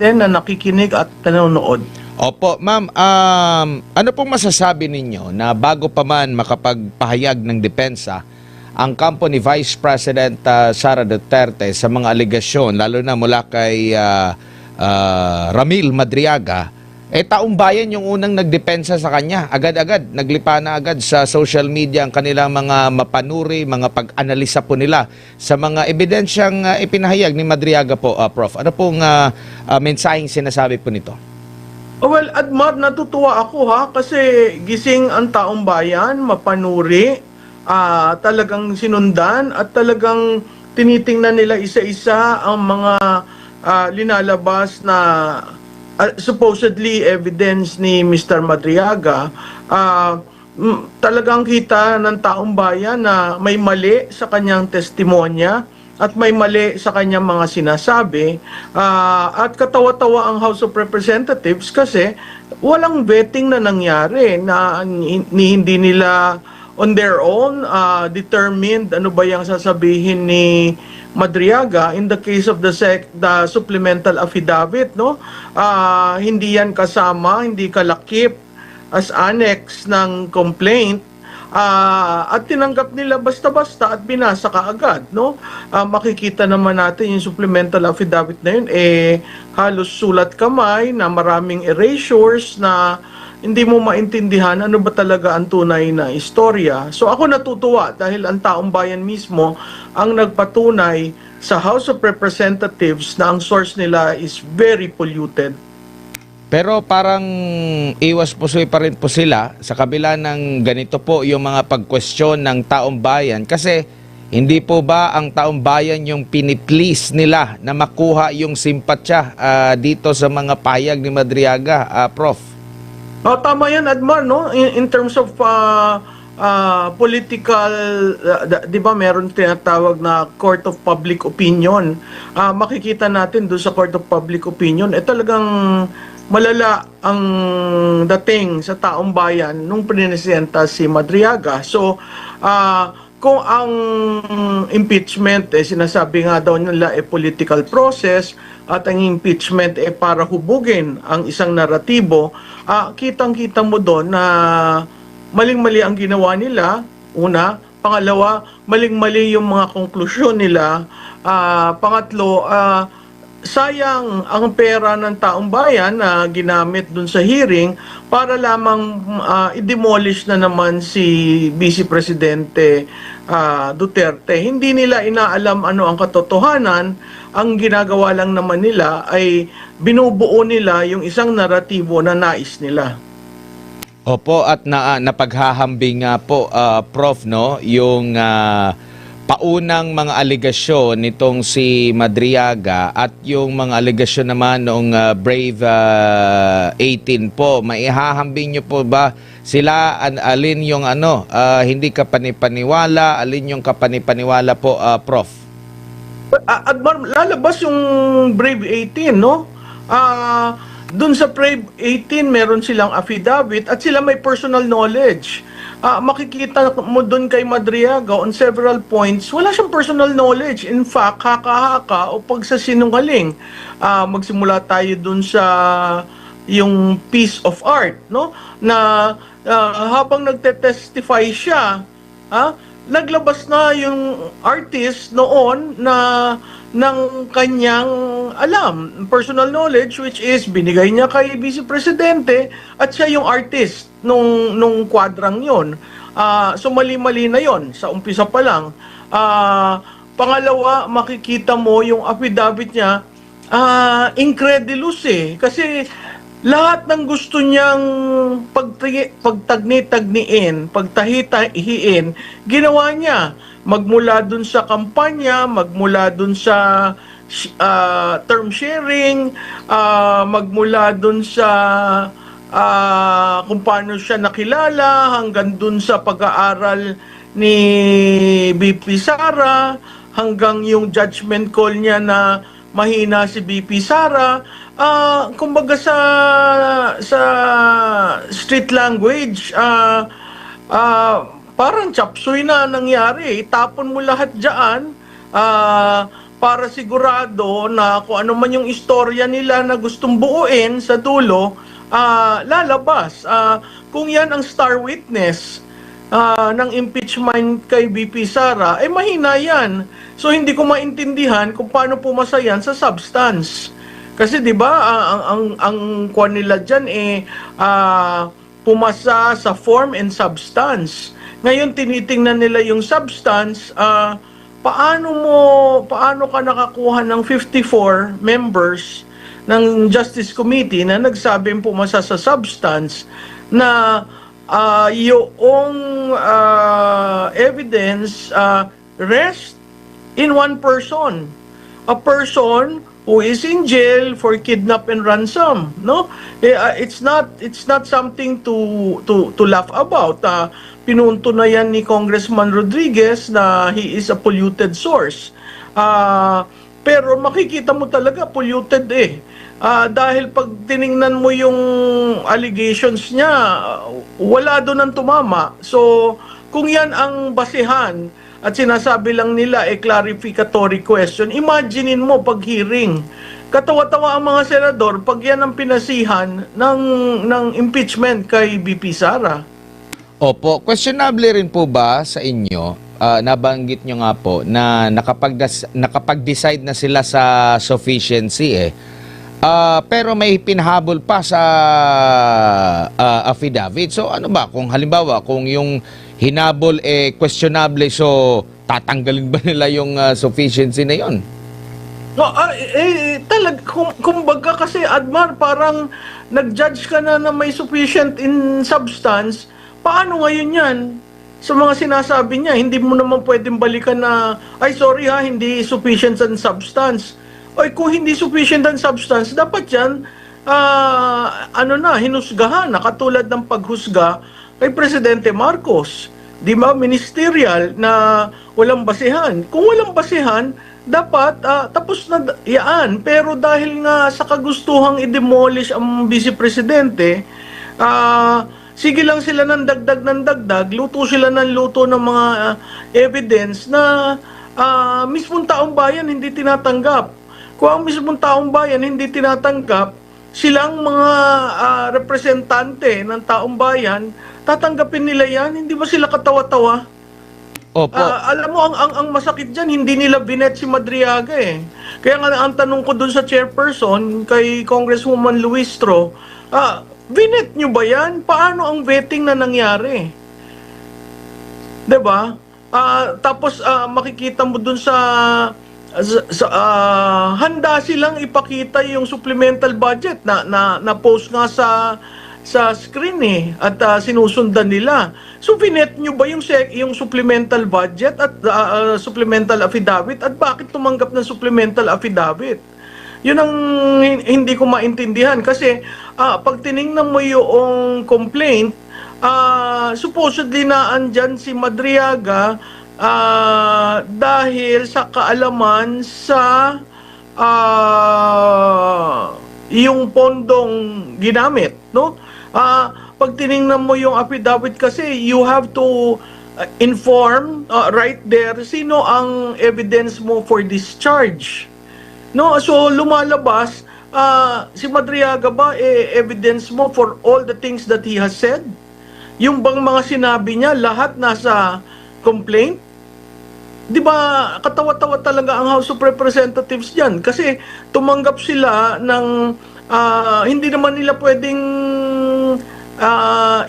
na nakikinig at nanonood. Opo, ma'am, ano pong masasabi ninyo na bago pa man makapagpahayag ng depensa ang kampo ni Vice President Sara Duterte sa mga aligasyon, lalo na mula kay Ramil Madriaga, taong bayan yung unang nagdepensa sa kanya. Agad-agad, naglipa na agad sa social media ang kanilang mga mapanuri, mga pag-analisa po nila sa mga ebidensyang ipinahayag ni Madriaga po, Prof. Ano pong mensaheng sinasabi po nito? Well, Admar, natutuwa ako kasi gising ang taong bayan, mapanuri, talagang sinundan at talagang tinitingnan nila isa-isa ang mga linalabas na supposedly evidence ni Mr. Madriaga. Talagang kita ng taong bayan na may mali sa kanyang testimonya at may mali sa kanyang mga sinasabi. At katawa-tawa ang House of Representatives kasi walang vetting na nangyari na hindi nila on their own determined ano ba yung sasabihin ni Madriaga in the case of the supplemental affidavit, no? Hindi yan kasama, hindi kalakip as annex ng complaint. At tinanggap nila basta-basta at binasa kaagad, no? Makikita naman natin yung supplemental affidavit na yun, halos sulat kamay na maraming erasures na hindi mo maintindihan ano ba talaga ang tunay na istorya. So ako natutuwa dahil ang taong bayan mismo ang nagpatunay sa House of Representatives na ang source nila is very polluted. Pero parang iwas pusoy pa rin po sila sa kabila ng ganito po yung mga pag-question ng taong bayan. Kasi hindi po ba ang taong bayan yung piniplease nila na makuha yung simpatya dito sa mga pahayag ni Madriaga, Prof? Tama yan, Admar, no? In terms of political, di ba meron tinatawag na Court of Public Opinion. Makikita natin doon sa Court of Public Opinion, talagang malala ang dating sa taong bayan nung prinesenta si Madriaga. So, kung ang impeachment, sinasabi nga daw nila political process at ang impeachment para hubugin ang isang naratibo, kitang-kita mo doon na maling-mali ang ginawa nila, una. Pangalawa, maling-mali yung mga konklusyon nila. Pangatlo, sayang ang pera ng taong bayan na ginamit dun sa hearing para lamang i-demolish na naman si Vice Presidente Duterte. Hindi nila inaalam ano ang katotohanan. Ang ginagawa lang naman nila ay binubuo nila yung isang naratibo na nais nila. Opo, at napaghahambing nga po, Prof, no, yung paunang mga aligasyon nitong si Madriaga at yung mga aligasyon naman noong Brave 18 po. Maihahambing nyo po ba sila, alin yung hindi ka panipaniwala, alin yung kapanipaniwala po, Prof? Admar, lalabas yung Brave 18, no? Doon sa Brave 18, meron silang affidavit at sila may personal knowledge. Makikita mo doon kay Madriaga on several points, wala siyang personal knowledge. In fact, haka-haka o pagsasinungaling. Magsimula tayo doon sa yung piece of art, no? Na habang nagte-testify siya, naglabas na yung artist noon na ng kanyang alam, personal knowledge, which is binigay niya kay Vice Presidente at siya yung artist nung kwadrang yon. So mali-mali na yon sa umpisa pa lang. Pangalawa, makikita mo yung affidavit niya, incredulous kasi lahat ng gusto niyang pagtagni-tagniin, pagtahi-tahiin, ginawa niya. Magmula dun sa kampanya, magmula dun sa term sharing, magmula dun sa kung paano siya nakilala, hanggang dun sa pag-aaral ni BP Sara, hanggang yung judgment call niya na mahina si BP Sara. Kumbaga sa street language, parang chapsuy na nangyari. Itapon mo lahat dyan. para sigurado na kung ano man yung istorya nila na gustong buuin sa dulo, lalabas. Kung yan ang star witness ng impeachment kay BP Sara, mahina yan. So hindi ko maintindihan kung paano pumasa yan sa substance. Kasi 'di ba ang kuwan nila diyan pumasa sa form and substance. Ngayon tinitingnan nila yung substance, paano ka nakakuha ng 54 members ng Justice Committee na nagsabing pumasa sa substance na yung evidence rest in one person, a person who is in jail for kidnap and ransom, no? It's not something to laugh about. Pinunto na yan ni Congressman Rodriguez na he is a polluted source. Pero makikita mo talaga polluted dahil pag tiningnan mo yung allegations niya, wala doon ang tumama. So, kung yan ang basihan at sinasabi lang nila clarificatory question, imaginein mo pag hearing. Katawa-tawa ang mga senador pag yan ang pinasihan ng impeachment kay BP Sara. Opo, questionable rin po ba sa inyo, nabanggit nyo nga po, na nakapag-decide na sila sa sufficiency pero may pinahabol pa sa affidavit. So ano ba, kung halimbawa, kung yung hinabol questionable, so tatanggalin ba nila yung sufficiency na yon? No, kumbaga kasi Admar, parang nag-judge ka na may sufficient in substance. Paano ngayon yan? Sa mga sinasabi niya, hindi mo naman pwedeng balikan na, ay sorry hindi sufficient in substance. Ay kung hindi sufficient in substance, dapat yan, hinusgahan, na katulad ng paghusga kay Presidente Marcos. Di ba, ministerial na walang basihan. Kung walang basihan, dapat tapos na yan. Pero dahil nga sa kagustuhang i-demolish ang Vice Presidente, sige lang sila ng dagdag, luto sila ng luto ng mga evidence na mismong taong bayan hindi tinatanggap. Kung ang mismong taong bayan hindi tinatanggap, silang mga representante ng taong bayan, tatanggapin nila yan, hindi ba sila katawa-tawa? Opo. Alam mo, ang masakit dyan, hindi nila binet si Madriaga Kaya nga ang tanong ko dun sa chairperson, kay Congresswoman Luistro, binet nyo ba yan? Paano ang vetting na nangyari? 'Di ba? Tapos makikita mo dun sa handa silang ipakita yung supplemental budget na post nga sa screen at sinusundan nila. So binet nyo ba yung supplemental budget at supplemental affidavit at bakit tumanggap ng supplemental affidavit? Yun ang hindi ko maintindihan kasi pag tiningnan mo yung complaint, supposedly na andyan si Madriaga dahil sa kaalaman sa yung pondong ginamit, no? Pag tiningnan mo yung affidavit kasi, you have to inform right there sino ang evidence mo for discharge. No, so lumalabas si Madriaga ba evidence mo for all the things that he has said? Yung bang mga sinabi niya lahat nasa complaint? 'Di ba katawa-tawa talaga ang House of Representatives diyan kasi tumanggap sila ng hindi naman nila pwedeng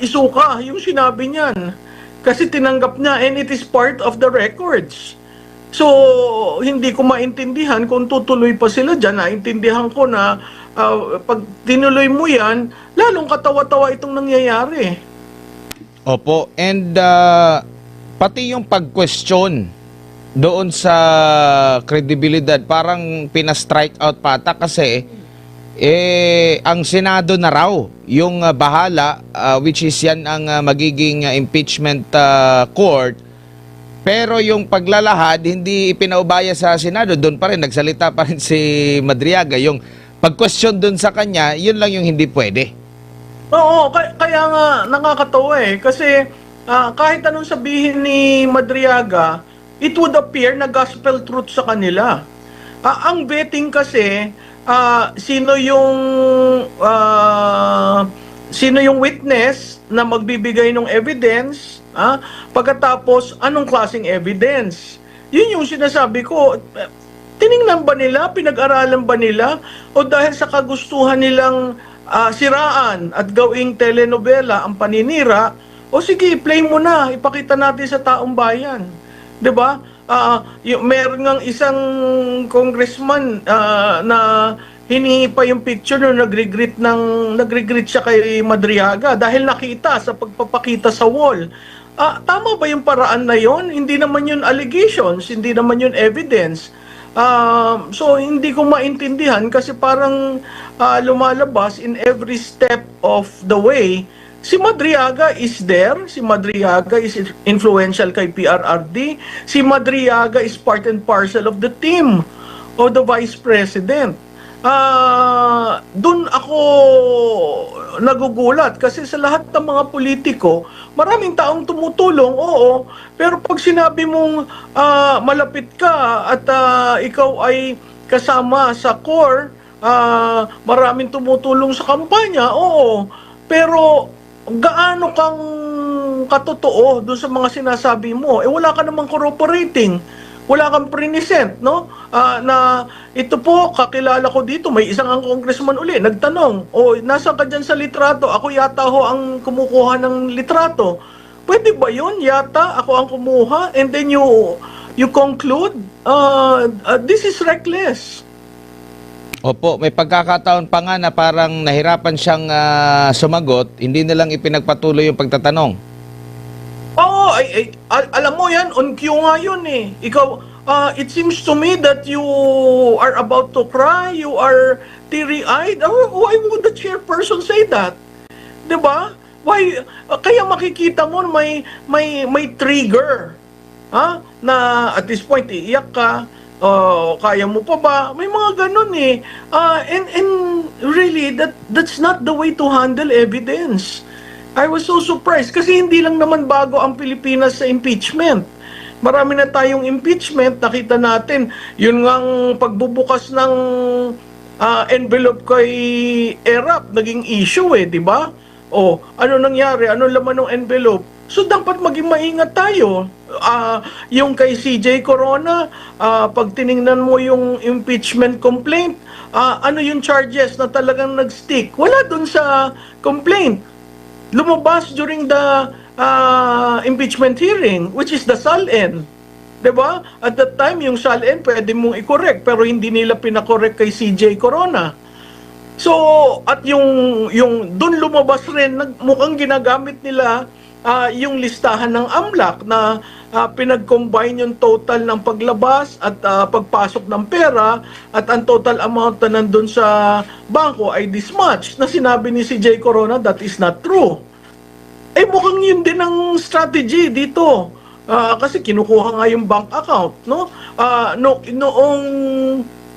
isuka yung sinabi niyan kasi tinanggap niya and it is part of the records. So, hindi ko maintindihan kung tutuloy pa sila dyan. Naintindihan ko na pag tinuloy mo yan, lalong katawa-tawa itong nangyayari. Opo. And pati yung pag-question doon sa kredibilidad, parang pina-strike out pata kasi ang Senado na raw yung bahala, which is yan ang magiging impeachment court. Pero yung paglalahad, hindi ipinaubaya sa Senado. Doon pa rin, nagsalita pa rin si Madriaga. Yung pag-question doon sa kanya, yun lang yung hindi pwede. Oo, kaya nga nakakatawa kasi kahit anong sabihin ni Madriaga, it would appear na gospel truth sa kanila. Ang vetting kasi, sino yung witness na magbibigay ng evidence, pagkatapos anong klaseng evidence. Yun yung sinasabi ko. Tiningnan ba nila, pinag-aralan ba nila, o dahil sa kagustuhan nilang siraan at gawing telenovela ang paninira, o sige, play mo na, ipakita natin sa taong bayan. 'Di ba? Meron ngang isang congressman na hiningi pa yung picture nung nagregret siya kay Madriaga dahil nakita sa pagpapakita sa wall. Tama ba yung paraan na yon? Hindi naman yun allegations, hindi naman yun evidence. So hindi ko maintindihan kasi parang lumalabas in every step of the way. Si Madriaga is there, si Madriaga is influential kay PRRD, si Madriaga is part and parcel of the team of the Vice President. Doon ako nagugulat kasi sa lahat ng mga politiko, maraming taong tumutulong, oo, pero pag sinabi mong malapit ka at ikaw ay kasama sa core, maraming tumutulong sa kampanya, oo, pero gaano kang katotoo doon sa mga sinasabi mo? Wala ka namang corroborating. Wala kang present, no? Na ito po, kakilala ko dito, may isang ang congressman uli, nagtanong, nasaan ka dyan sa litrato? Ako yata ho ang kumukuha ng litrato. Pwede ba yun? Yata, ako ang kumuha? And then you conclude, this is reckless. Opo, may pagkakataon pa nga na parang nahirapan siyang sumagot, hindi na lang ipinagpatuloy yung pagtatanong. Oo, alam mo yan, on cue nga yun eh. Ikaw, it seems to me that you are about to cry, you are teary-eyed. Why would the chairperson say that? 'Di ba? Why, kaya makikita mo may trigger. Na at this point, iiyak ka, kaya mo pa ba? May mga ganun eh. And really, that's not the way to handle evidence. I was so surprised kasi hindi lang naman bago ang Pilipinas sa impeachment. Marami na tayong impeachment, nakita natin. Yun ngang pagbubukas ng envelope kay ERAP, naging issue eh, di ba? Ano nangyari? Ano laman ng envelope? So dapat maging maingat tayo. Yung kay CJ Corona, pag tiningnan mo yung impeachment complaint, ano yung charges na talagang nag-stick? Wala dun sa complaint. Lumabas during the impeachment hearing, which is the SALN. Diba? At that time, yung SALN pwede mong i-correct, pero hindi nila pinakorek kay CJ Corona. So, at yung dun lumabas rin, mukhang ginagamit nila yung listahan ng AMLAC na pinag-combine yung total ng paglabas at pagpasok ng pera at ang total amount na nandun sa bangko ay this much. Na sinabi ni CJ Corona, that is not true. Mukhang yun din ang strategy dito. Kasi kinukuha nga yung bank account, no? Noong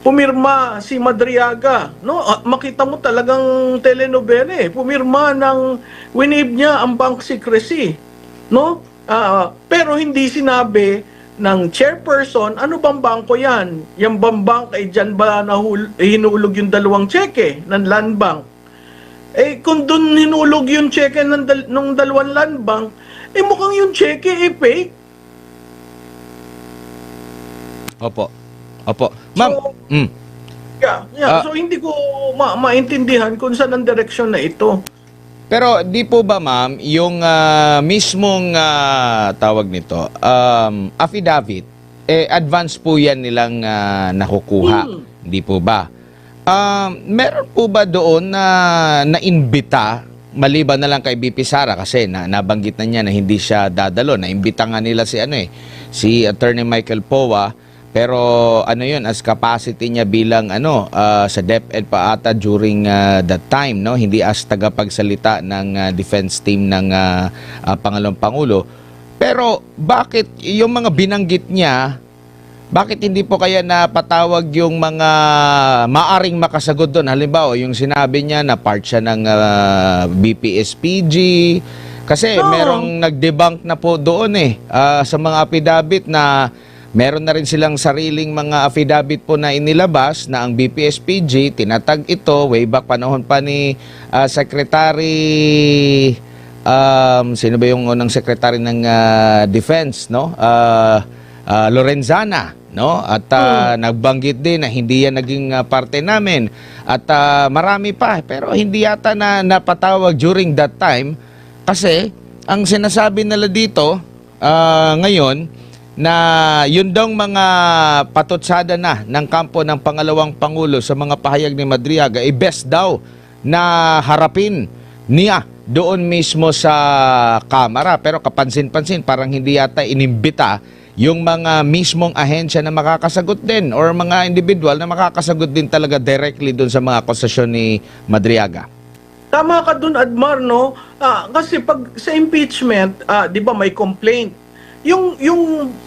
pumirma si Madriaga, no? Makita mo talagang telenovela eh. Pumirma ng winib niya ang bank secrecy, no? Pero hindi sinabi ng chairperson, ano bang bangko yan? Yung bang bank ay dyan ba hinulog yung dalawang cheque ng land bank? Kung doon hinulog yung cheque ng dalawang land bank, mukhang yung cheque fake. Opo. Ma'am, So hindi ko maintindihan kung saan ang direksyon na ito. pero di po ba ma'am, yung mismong tawag nito, affidavit, advance po yan nilang nakukuha. Di po ba? Meron po ba doon na naimbita, maliban na lang kay BP Sara kasi nabanggit na niya na hindi siya dadalo, naimbita nga nila si Attorney Michael Powa, pero yun, as capacity niya bilang sa DepEd pa ata during that time, no, hindi as tagapagsalita ng defense team ng Pangalawang Pangulo. Pero bakit yung mga binanggit niya, bakit hindi po kaya napatawag yung mga maaring makasagot doon? Halimbawa, yung sinabi niya na part siya ng BPSPG. Kasi merong nag-debunk na po doon sa mga affidavit na Meron na rin silang sariling mga affidavit po na inilabas na ang BPSPG tinatag ito way back panahon pa ni Secretary sino ba yung unang secretary ng Defense, no? Lorenzana, no? At nagbanggit din na hindi yan naging parte namin. At marami pa, pero hindi yata na napatawag during that time kasi ang sinasabi nila dito ngayon na yun daw mga patutsada na ng kampo ng pangalawang pangulo sa mga pahayag ni Madriaga ay best daw na harapin niya doon mismo sa kamera, pero kapansin-pansin parang hindi yata inimbita yung mga mismong ahensya na makakasagot din or mga individual na makakasagot din talaga directly doon sa mga akusasyon ni Madriaga. Tama ka dun, Admar, no? Kasi pag sa impeachment, di ba may complaint? Yung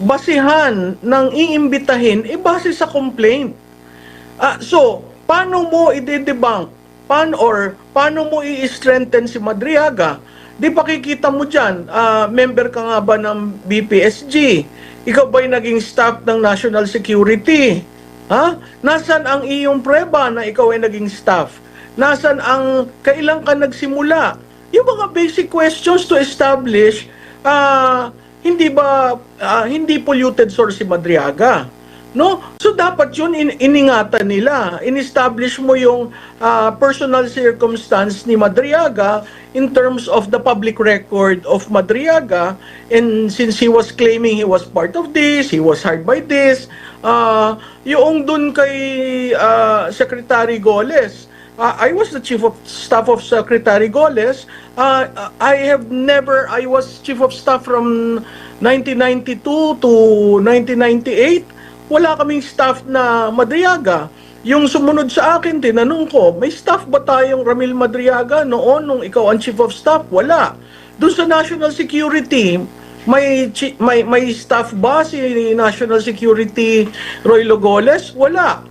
basihan ng iimbitahin, base sa complaint. So, paano mo i-debunk? Paano mo i-strengthen si Madriaga? Di pakikita mo dyan, member ka nga ba ng BPSG? Ikaw ba'y naging staff ng National Security? Nasaan ang iyong preba na ikaw ay naging staff? Nasaan ang kailan ka nagsimula? Yung mga basic questions to establish hindi polluted source si Madriaga, no? So dapat yun iningatan nila. In-establish mo yung personal circumstance ni Madriaga in terms of the public record of Madriaga, and since he was claiming he was part of this, he was hired by this, yung dun kay Secretary Goles, I was the chief of staff of Secretary Goles. I was chief of staff from 1992 to 1998. Wala kaming staff na Madriaga. Yung sumunod sa akin, tinanong ko, may staff ba tayong Ramil Madriaga noon nung ikaw ang chief of staff? Wala. Doon sa National Security, may staff ba si National Security Roy Logoles? Wala.